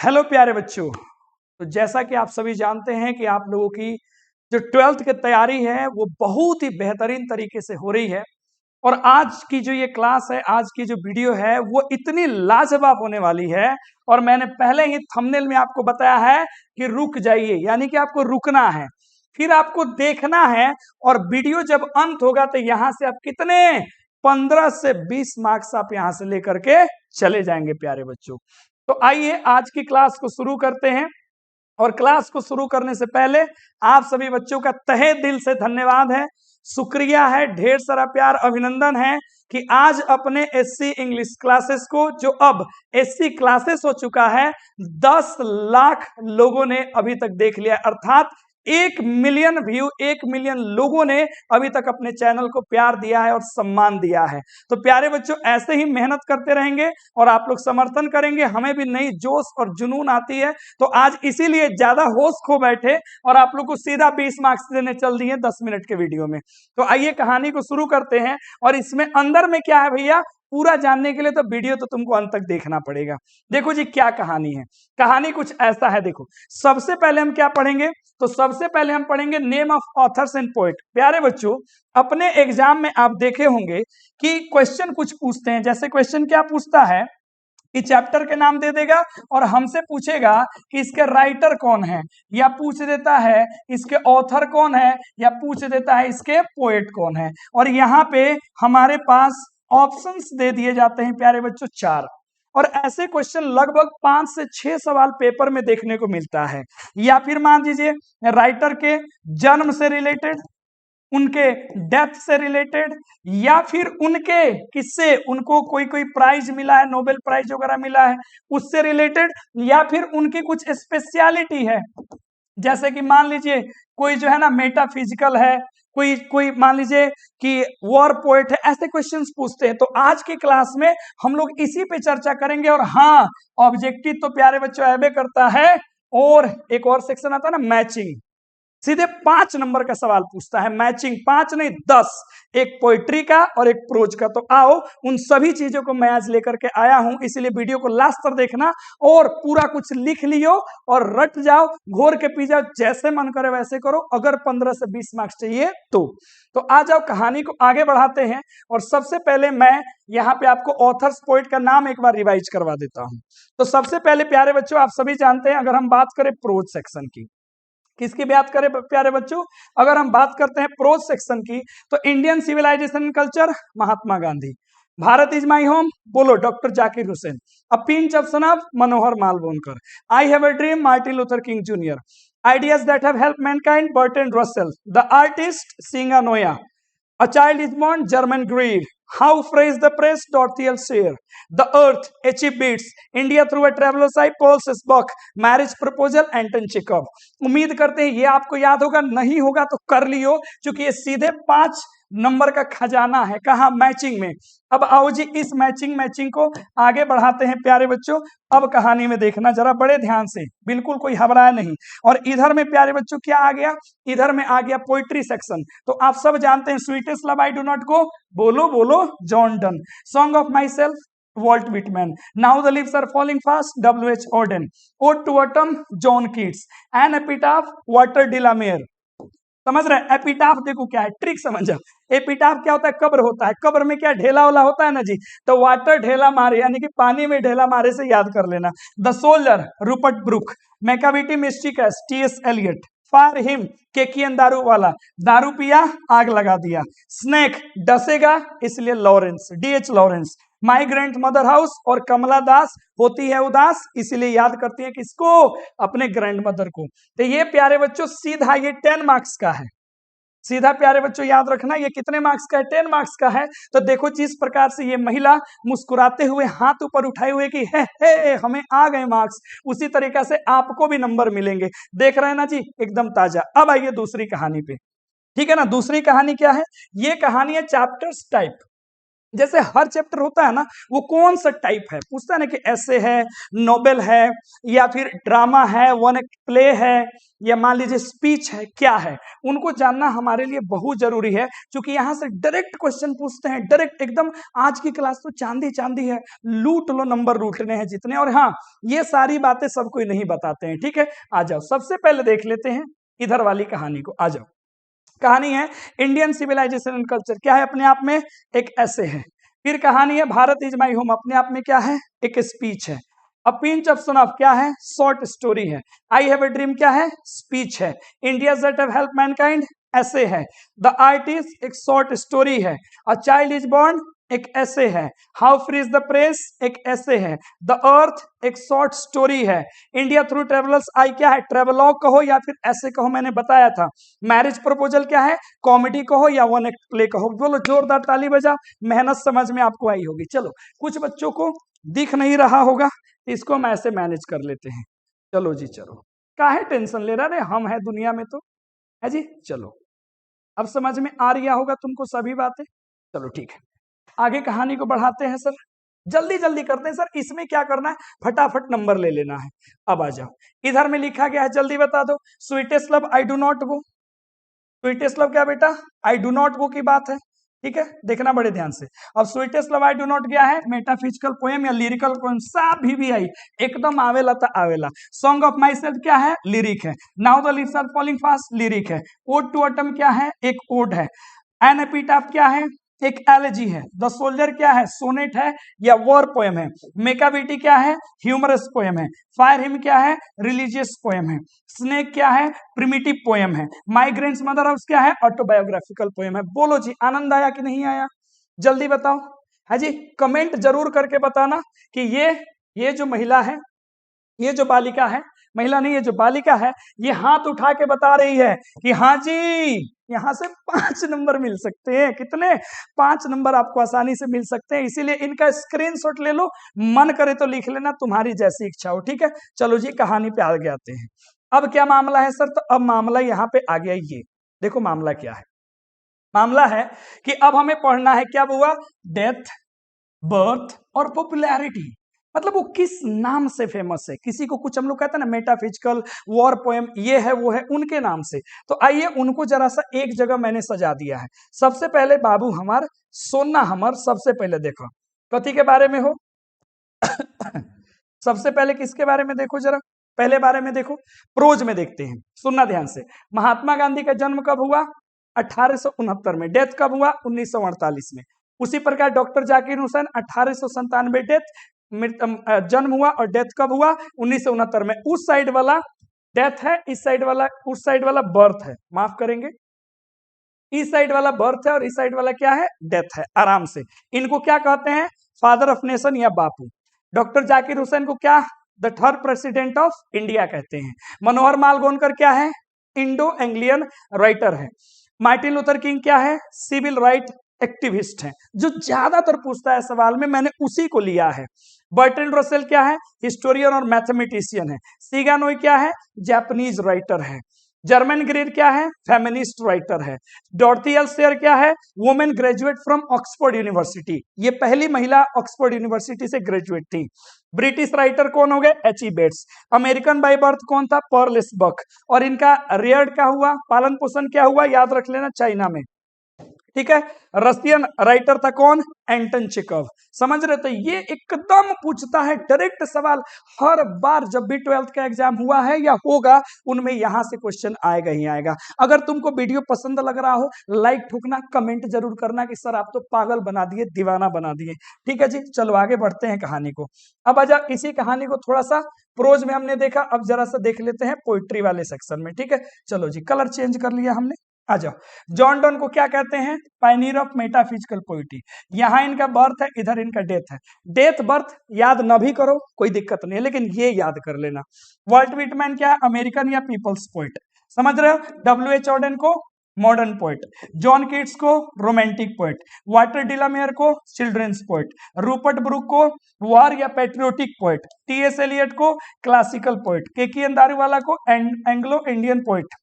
Hello प्यारे बच्चों। तो जैसा कि आप सभी जानते हैं कि आप लोगों की जो 12th की तैयारी है वो बहुत ही बेहतरीन तरीके से हो रही है और आज की जो ये क्लास है, आज की जो वीडियो है वो इतनी लाजवाब होने वाली है। और मैंने पहले ही थंबनेल में आपको बताया है कि रुक जाइए, यानी कि आपको रुकना है, फिर आपको देखना है और वीडियो जब अंत होगा तो यहां से आप कितने 15 से 20 मार्क्स आप यहां से लेकर के चले जाएंगे प्यारे बच्चों। तो आइए आज की क्लास को शुरू करते हैं। और क्लास को शुरू करने से पहले आप सभी बच्चों का तहे दिल से धन्यवाद है, शुक्रिया है, ढेर सारा प्यार, अभिनंदन है कि आज अपने एससी इंग्लिश क्लासेस को, जो अब एससी क्लासेस हो चुका है, 10 लाख लोगों ने अभी तक देख लिया, अर्थात 1 मिलियन व्यू, 1 मिलियन लोगों ने अभी तक अपने चैनल को प्यार दिया है और सम्मान दिया है। तो प्यारे बच्चों, ऐसे ही मेहनत करते रहेंगे और आप लोग समर्थन करेंगे, हमें भी नई जोश और जुनून आती है। तो आज इसीलिए ज्यादा होश खो बैठे और आप लोग को सीधा 20 मार्क्स देने चल दिए 10 मिनट के वीडियो में। तो आइए कहानी को शुरू करते हैं। और इसमें अंदर में क्या है भैया, पूरा जानने के लिए तो वीडियो तो तुमको अंत तक देखना पड़ेगा। देखो जी क्या कहानी है। कहानी कुछ ऐसा है, देखो सबसे पहले हम क्या पढ़ेंगे, तो सबसे पहले हम पढ़ेंगे name of authors and poet. प्यारे बच्चों, अपने एग्जाम में आप देखे होंगे कि क्वेश्चन कुछ पूछते हैं। जैसे क्वेश्चन क्या पूछता है कि चैप्टर के नाम दे देगा और हमसे पूछेगा कि इसके राइटर कौन है, या पूछ देता है इसके ऑथर कौन है, या पूछ देता है इसके पोएट कौन है। और यहाँ पे हमारे पास ऑप्शंस दे दिए जाते हैं प्यारे बच्चों 4। और ऐसे क्वेश्चन लगभग 5 से 6 सवाल पेपर में देखने को मिलता है। या फिर मान लीजिए राइटर के जन्म से रिलेटेड, उनके डेथ से रिलेटेड, या फिर उनके किससे, उनको कोई कोई प्राइज मिला है, नोबेल प्राइज वगैरह मिला है, उससे रिलेटेड, या फिर उनकी कुछ स्पेशलिटी है। जैसे कि मान लीजिए कोई जो है ना मेटाफिजिकल है, कोई कोई मान लीजिए कि वॉर पोएट है, ऐसे क्वेश्चंस पूछते हैं। तो आज की क्लास में हम लोग इसी पे चर्चा करेंगे। और हाँ, ऑब्जेक्टिव तो प्यारे बच्चों ऐबे करता है। और एक और सेक्शन आता है ना, मैचिंग, सीधे 5 नंबर का सवाल पूछता है, मैचिंग 5 नहीं 10, एक पोइट्री का और एक प्रोज का। तो आओ उन सभी चीजों को मैं आज लेकर के आया हूं, इसलिए वीडियो को लास्ट तक देखना और पूरा कुछ लिख लियो और रट जाओ, घोर के पी जाओ, जैसे मन करे वैसे करो, अगर 15 से 20 मार्क्स चाहिए तो आ जाओ, कहानी को आगे बढ़ाते हैं। और सबसे पहले मैं यहाँ पे आपको ऑथर्स पोइट का नाम एक बार रिवाइज करवा देता हूं। तो सबसे पहले प्यारे बच्चों, आप सभी जानते हैं, अगर हम बात करें प्रोज सेक्शन की, किसकी बात करें प्यारे बच्चों, अगर हम बात करते हैं प्रोज सेक्शन की, तो Indian civilisation culture, Mahatma Gandhi. Bharat is my home, बोलो doctor Zakir Hussain. A pinch of snuff, Manohar Malgonkar. I have a dream, Martin Luther King junior. Ideas that have helped mankind, Bertrand Russell. The artist, Shiga Naoya. A child is born, German Greed. How phrase the press, Dorothy L. Sayre. The Earth, H.E. Beats. India through a traveler's eye, Paul Sesbach. Marriage proposal, Anton Chekhov. उम्मीद करते हैं ये आपको याद होगा, नहीं होगा तो कर लियो, क्योंकि ये सीधे 5 नंबर का खजाना है। कहा, मैचिंग में। अब आओ जी, इस मैचिंग को आगे बढ़ाते हैं प्यारे बच्चों। अब कहानी में देखना जरा बड़े ध्यान से, बिल्कुल कोई घबराया नहीं। और इधर में प्यारे बच्चों क्या आ गया, इधर में आ गया पोइट्री सेक्शन। तो आप सब जानते हैं, sweetest love I do not go, बोलो बोलो John Donne. Song of myself, Walt Whitman. Now the leaves are falling fast, W.H. Auden. Ode to autumn, John Keats. An epitaph, Walter de la Mare. समझ रहे हैं? Epitaph देखो क्या है, trick समझ जाओ। एपिटाफ क्या होता है, कब्र होता है, कब्र में क्या ढेला वाला होता है ना जी, तो वाटर ढेला मारे, यानी कि पानी में ढेला मारे से याद कर लेना। The soldier, Rupert Brooke. Macavity मिस्टिकस, T.S. Eliot. Fire hymn, Keki Daruwalla, दारू पिया आग लगा दिया। स्नेक, डसेगा इसलिए Lawrence, D.H. Lawrence. My grand mother house, और कमला दास होती है उदास, इसलिए याद करती है किसको, अपने ग्रैंड मदर को। तो ये प्यारे बच्चों सीधा ये 10 मार्क्स का है। सीधा प्यारे बच्चों याद रखना, ये कितने मार्क्स का है, 10 मार्क्स का है। तो देखो जिस प्रकार से ये महिला मुस्कुराते हुए हाथ ऊपर उठाए हुए कि हे हमें आ गए मार्क्स, उसी तरीके से आपको भी नंबर मिलेंगे। देख रहे हैं ना जी, एकदम ताजा। अब आइए दूसरी कहानी पे, ठीक है ना। दूसरी कहानी क्या है, ये कहानी है चैप्टर्स टाइप। जैसे हर चैप्टर होता है ना, वो कौन सा टाइप है पूछता है ना, कि ऐसे है, नोवेल है, या फिर ड्रामा है, वन एक्ट प्ले है, या मान लीजिए स्पीच है, क्या है, उनको जानना हमारे लिए बहुत जरूरी है, क्योंकि यहाँ से डायरेक्ट क्वेश्चन पूछते हैं, डायरेक्ट एकदम। आज की क्लास तो चांदी चांदी है, लूट लो, नंबर लूटने हैं जितने। और हाँ, ये सारी बातें सब कोई नहीं बताते हैं, ठीक है। आ जाओ, सबसे पहले देख लेते हैं इधर वाली कहानी को। आ जाओ, कहानी है इंडियन सिविलाइजेशन एंड कल्चर, क्या है अपने आप में, एक ऐसे है। फिर कहानी है भारत इज माई होम, अपने आप में क्या है, एक स्पीच है। अ पिंच ऑफ सन ऑफ, क्या है, शॉर्ट स्टोरी है। आई हैव ए ड्रीम, क्या है, स्पीच है। India that have help Mankind, ऐसे है। द आर्टिस्ट, एक शॉर्ट स्टोरी है। अ चाइल्ड इज बॉर्न, एक ऐसे है। How free is the press, एक ऐसे है। द अर्थ, एक शॉर्ट स्टोरी है। इंडिया थ्रू ट्रेवलर्स आई, क्या है, ट्रेवलॉग कहो या फिर ऐसे कहो, मैंने बताया था। मैरिज प्रपोजल, क्या है, कॉमेडी कहो या वन एक्ट प्ले कहो। बोलो, जोरदार ताली बजा, मेहनत समझ में आपको आई होगी। चलो, कुछ बच्चों को दिख नहीं रहा होगा, इसको हम ऐसे मैनेज कर लेते हैं। चलो जी, चलो, काहे टेंशन ले रहा, हम है दुनिया में तो, है जी। चलो, अब समझ में आ रहा होगा तुमको सभी बातें। चलो ठीक है, आगे कहानी को बढ़ाते हैं सर, जल्दी जल्दी करते हैं सर। इसमें क्या करना है, फटाफट नंबर ले लेना है। अब आ जाओ, इधर में लिखा गया है, जल्दी बता दो। Sweetest love I do not go, sweetest love क्या बेटा, आई डू नॉट गो की बात है, ठीक है, देखना बड़े ध्यान से। अब sweetest love I do not गया है, मेटाफिजिकल पोएम या लिरिकल पोएम, सब भी आई एकदम आवेला था आवेला। सॉन्ग ऑफ माई सेल्फ, क्या है, लिरिक है। Now the leaves are falling fast, lyric है। ओड टू ऑटम, क्या है, एक ओड है। एन एपिटाफ, क्या है, एक एलेजी है। द सोल्जर, क्या है, सोनेट है या वॉर पोएम है। मेकाविटी, क्या है, ह्यूमरस पोएम है। फायर हिम, क्या है, रिलीजियस पोएम है। स्नेक, क्या है, प्रिमिटिव पोएम है। माइग्रेंट्स मदर हाउस, क्या है, ऑटोबायोग्राफिकल पोएम है। बोलो जी, आनंद आया कि नहीं आया, जल्दी बताओ। है जी, कमेंट जरूर करके बताना कि ये जो महिला है, ये जो बालिका है, महिला नहीं, ये जो बालिका है, ये हाथ उठा के बता रही है कि हाँ जी, यहां से 5 नंबर मिल सकते हैं। कितने, 5 नंबर आपको आसानी से मिल सकते हैं, इसीलिए इनका स्क्रीनशॉट ले लो, मन करे तो लिख लेना, तुम्हारी जैसी इच्छा हो, ठीक है। चलो जी, कहानी पे आगे आते हैं। अब क्या मामला है सर, तो अब मामला यहाँ पे आ गया, ये देखो मामला क्या है। मामला है कि अब हमें पढ़ना है, क्या हुआ, डेथ, बर्थ और पॉपुलैरिटी, मतलब वो किस नाम से फेमस है। किसी को कुछ हम लोग कहते हैं ना, मेटाफिजिकल, वॉर पोएम, ये है वो है, उनके नाम से। तो आइए उनको जरा सा एक जगह मैंने सजा दिया है। सबसे पहले बाबू हमार, सोना हमार, सबसे पहले देखो कथी के बारे में हो। सबसे पहले किसके बारे में देखो जरा, पहले बारे में देखो, प्रोज में देखते हैं, सुनना ध्यान से। महात्मा गांधी का जन्म कब हुआ, 1869 में। डेथ कब हुआ, 1948 में। उसी प्रकार डॉक्टर जाकिर हुसैन 1897 डेथ, जन्म हुआ, और डेथ कब हुआ, 1969 में। उस साइड वाला डेथ है, इस साइड वाला, उस साइड वाला बर्थ है, माफ करेंगे, इस साइड वाला बर्थ है और इस साइड वाला क्या है, डेथ है। आराम से, इनको क्या कहते हैं, फादर ऑफ नेशन या बापू। डॉक्टर जाकिर हुसैन को क्या, the third president of India कहते हैं। मनोहर माल गोनकर क्या है, इंडो एंग्लियन राइटर है। मार्टिन लूथर किंग क्या है, सिविल राइट एक्टिविस्ट है। जो ज्यादातर पूछता है सवाल में, मैंने उसी को लिया है। बर्ट्रैंड रसेल क्या है, हिस्टोरियन और मैथमेटिशियन है। सीगानोई क्या है, जापानीज राइटर है। जर्मन ग्रीड क्या है, फेमिनिस्ट राइटर है। डॉर्थी एल्सेयर क्या है, women graduate from Oxford university, ये पहली महिला ऑक्सफोर्ड यूनिवर्सिटी से ग्रेजुएट थी। ब्रिटिश राइटर कौन हो गए, एच.ई. बेट्स। अमेरिकन बाय बर्थ कौन था, पर्ल बक। और इनका रियर्ड क्या हुआ, पालन पोषण क्या हुआ, याद रख लेना, चाइना में, ठीक है। रशियन राइटर था कौन, एंटन चेकव। समझ रहे, तो ये एकदम पूछता है डायरेक्ट सवाल, हर बार जब भी 12th का एग्जाम हुआ है या होगा, उनमें यहां से क्वेश्चन आएगा ही आएगा। अगर तुमको वीडियो पसंद लग रहा हो, लाइक ठोकना, कमेंट जरूर करना कि सर आप तो पागल बना दिए, दीवाना बना दिए, ठीक है जी। चलो आगे बढ़ते हैं कहानी को। अब आजा, इसी कहानी को थोड़ा सा प्रोज में हमने देखा, अब जरा सा देख लेते हैं पोइट्री वाले सेक्शन में, ठीक है। चलो जी, कलर चेंज कर लिया हमने, आ जाओ। जॉन डॉन को क्या कहते हैं, पायनियर ऑफ मेटाफिजिकल पोइट्री। यहाँ इनका बर्थ है, इधर इनका डेथ है। डेथ बर्थ याद न भी करो, कोई दिक्कत नहीं है, लेकिन ये याद कर लेना। वॉल्ट विटमैन क्या है, अमेरिकन या पीपल्स पोइट, समझ रहे हो। W.H. ऑर्डन को मॉडर्न पोइट, जॉन कीट्स को रोमांटिक पोइट, वाल्टर डिलामेयर को चिल्ड्रंस पोइट, रूपर्ट ब्रूक को वॉर या पेट्रियोटिक पोइट, T.S. एलियट को क्लासिकल पोइट, के.की. दारूवाला को Anglo Indian poet,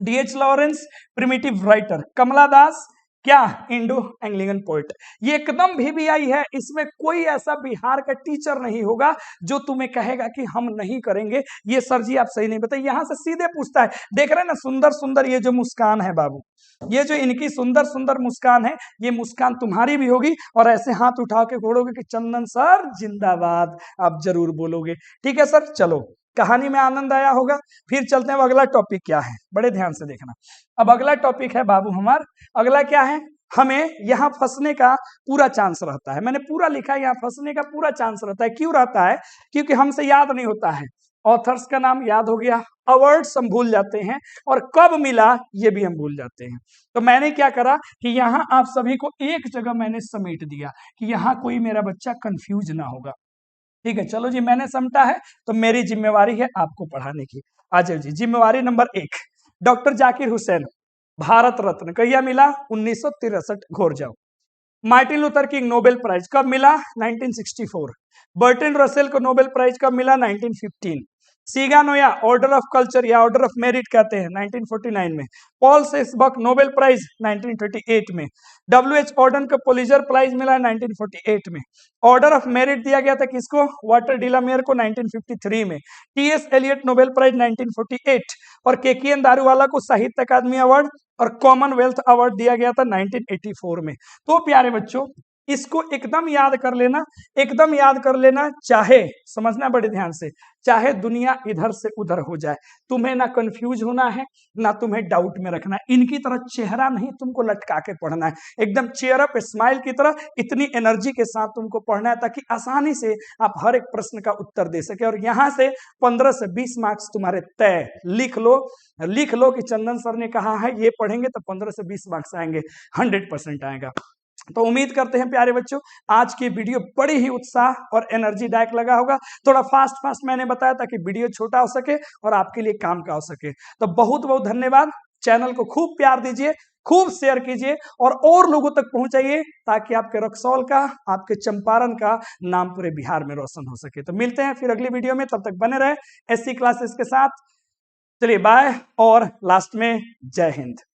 D.H. Lawrence primitive writer, Kamala Das क्या इंडो एंग्लियन पोएट। ये एकदम वीवीआई है, इसमें कोई ऐसा बिहार का टीचर नहीं होगा जो तुम्हें कहेगा कि हम नहीं करेंगे, ये सर जी आप सही नहीं बताइए। यहां से सीधे पूछता है, देख रहे हैं ना सुंदर सुंदर ये जो मुस्कान है बाबू, ये जो इनकी सुंदर सुंदर मुस्कान है, ये मुस्कान तुम्हारी भी होगी और ऐसे हाथ उठा के बोलोगे कि चंदन सर जिंदाबाद, आप जरूर बोलोगे। ठीक है सर, चलो कहानी में आनंद आया होगा। फिर चलते हैं, अब अगला टॉपिक क्या है, बड़े ध्यान से देखना। अब अगला टॉपिक है बाबू हमार, अगला क्या है, हमें यहाँ फंसने का पूरा चांस रहता है। मैंने पूरा लिखा है, यहाँ फंसने का पूरा चांस रहता है। क्यों रहता है? क्योंकि हमसे याद नहीं होता है, ऑथर्स का नाम याद हो गया, अवार्ड्स हम भूल जाते हैं, और कब मिला ये भी हम भूल जाते हैं। तो मैंने क्या करा कि यहाँ आप सभी को एक जगह मैंने समेट दिया कि यहाँ कोई मेरा बच्चा कंफ्यूज ना होगा। ठीक है, चलो जी, मैंने समझा है तो मेरी जिम्मेवारी है आपको पढ़ाने की। आ जाओ जी, जिम्मेवारी नंबर 1, डॉक्टर जाकिर हुसैन भारत रत्न कहिया मिला? 1963। घोर जाओ। Martin Luther King Nobel prize कब मिला? 1964। बर्टन रसेल को नोबेल प्राइज कब मिला? 1915। सीगानोया ऑर्डर ऑफ कल्चर या ऑर्डर ऑफ मेरिट कहते हैं 1949 में। पॉल सेक्सबर्ग नोबेल प्राइज 1938 में। डब्ल्यू.एच. ऑर्डन को पुलित्जर प्राइज मिला 1948 में। ऑर्डर ऑफ मेरिट दिया गया था किसको? वाल्टर डिलामेयर को 1953 में। टी.एस. एलियट नोबेल प्राइज 1948 और के.के.एन. दारूवाला को साहित्य अकादमी अवार्ड और कॉमनवेल्थ अवार्ड दिया गया था 1984 में। तो प्यारे बच्चों, इसको एकदम याद कर लेना, एकदम याद कर लेना, चाहे समझना बड़े ध्यान से, चाहे दुनिया इधर से उधर हो जाए, तुम्हें ना कंफ्यूज होना है, ना तुम्हें डाउट में रखना है। इनकी तरह चेहरा नहीं तुमको लटका के पढ़ना है, एकदम चेयर अप स्माइल की तरह इतनी एनर्जी के साथ तुमको पढ़ना है, ताकि आसानी से आप हर एक प्रश्न का उत्तर दे सके। और यहां से 15 से 20 मार्क्स तुम्हारे तय। लिख लो, लिख लो कि चंदन सर ने कहा है ये पढ़ेंगे तो 15 से 20 मार्क्स आएंगे, 100% आएगा। तो उम्मीद करते हैं प्यारे बच्चों आज की वीडियो बड़ी ही उत्साह और एनर्जी दायक लगा होगा। थोड़ा फास्ट फास्ट मैंने बताया ताकि वीडियो छोटा हो सके और आपके लिए काम का हो सके। तो बहुत बहुत धन्यवाद। चैनल को खूब प्यार दीजिए, खूब शेयर कीजिए और लोगों तक पहुंचाइए, ताकि आपके रक्सौल का, आपके चंपारण का नाम पूरे बिहार में रोशन हो सके। तो मिलते हैं फिर अगली वीडियो में, तब तक बने रहे एससी क्लासेस के साथ। चलिए बाय, और लास्ट में जय हिंद।